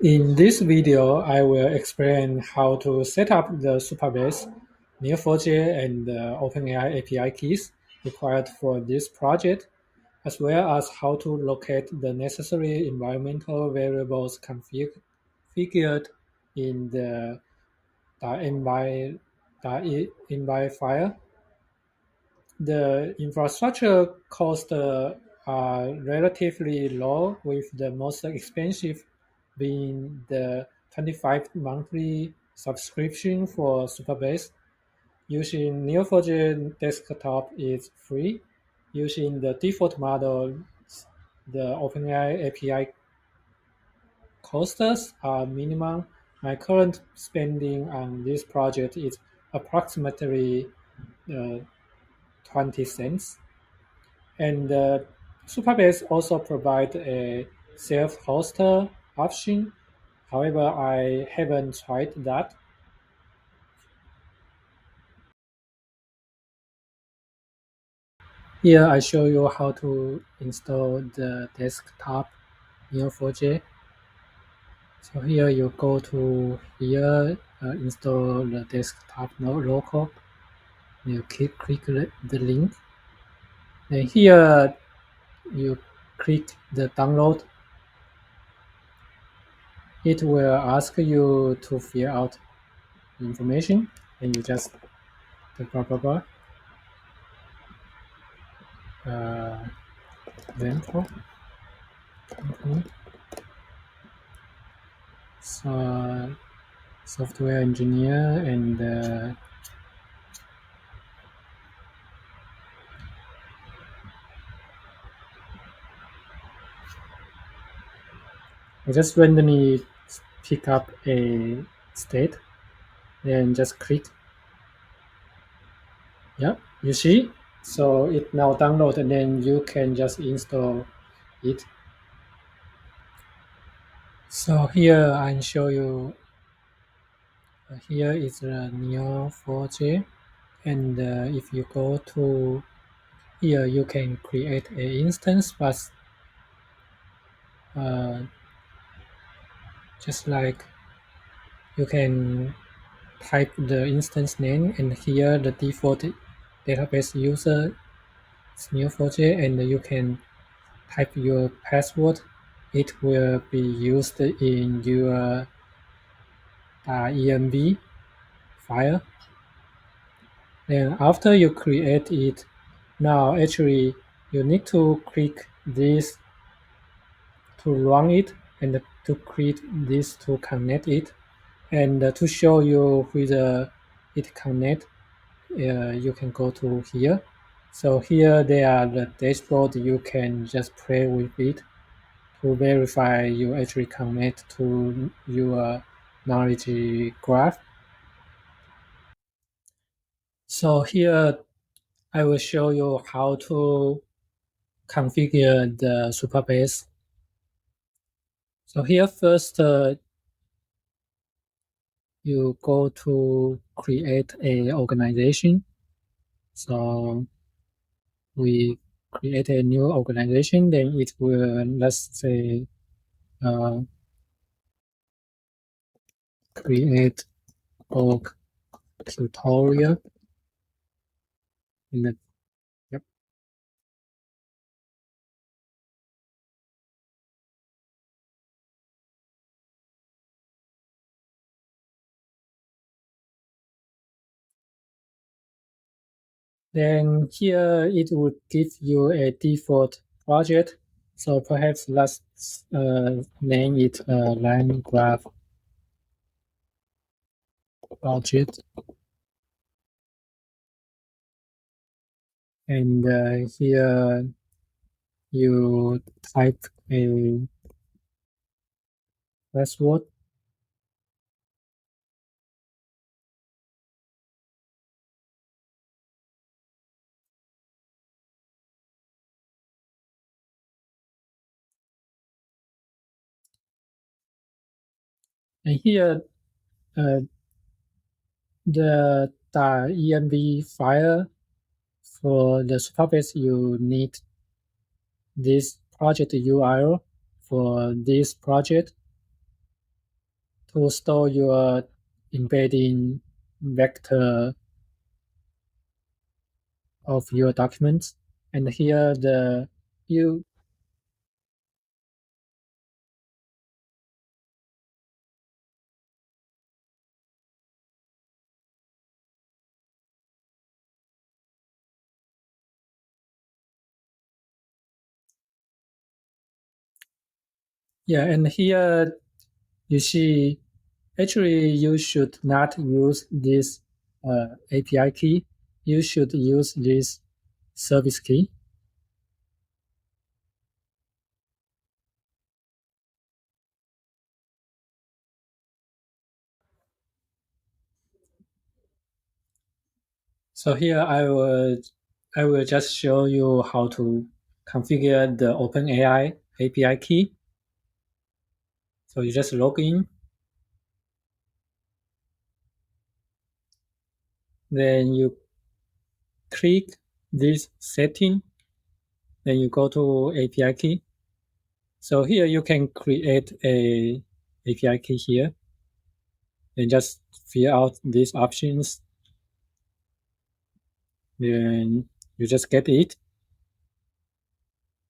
In this video, I will explain how to set up the Supabase, Neo4j, and the OpenAI API keys required for this project, as well as how to locate the necessary environmental variables configured in the .env file. The infrastructure costs are relatively low, with the most expensive being the 25 monthly subscription for Supabase. Using Neo4j desktop is free. Using the default model, the OpenAI API costs are minimum. My current spending on this project is approximately uh, 20 cents. And Supabase also provides a self-hosted option. However, I haven't tried that. Here I show you how to install the desktop Neo4j. So here you go to here, install the desktop local. You click the link. And here you click the download. It will ask you to fill out information, and you just blah blah blah. Rental company. So software engineer, and I just randomly pick up a state, then just click. Yeah, you see? So it now download, and then you can just install it. So here I show you. Here is Neo4j, and if you go to here, you can create an instance, but just like you can type the instance name, and here the default database user is Neo4j, and you can type your password. It will be used in your env file. Then after you create it, now actually you need to click this to run it, and to click this to connect it, and to show you whether it connect, you can go to here. So here they are the dashboard. You can just play with it to verify you actually connect to your knowledge graph. So here I will show you how to configure the Supabase. So here first, you go to create a organization. So we create a new organization, then it will, let's say, create org tutorial in the, yep. Then here it would give you a default project. So perhaps let's name it line graph project. And here you type a password. And here the .env file for the Supabase, you need this project URL for this project. to store your embedding vector of your documents. And here you yeah, and here you see actually you should not use this API key. You should use this service key. So here I will just show you how to configure the OpenAI API key. So you just log in, then you click this setting, then you go to API key. So here you can create a API key here, and just fill out these options, then you just get it.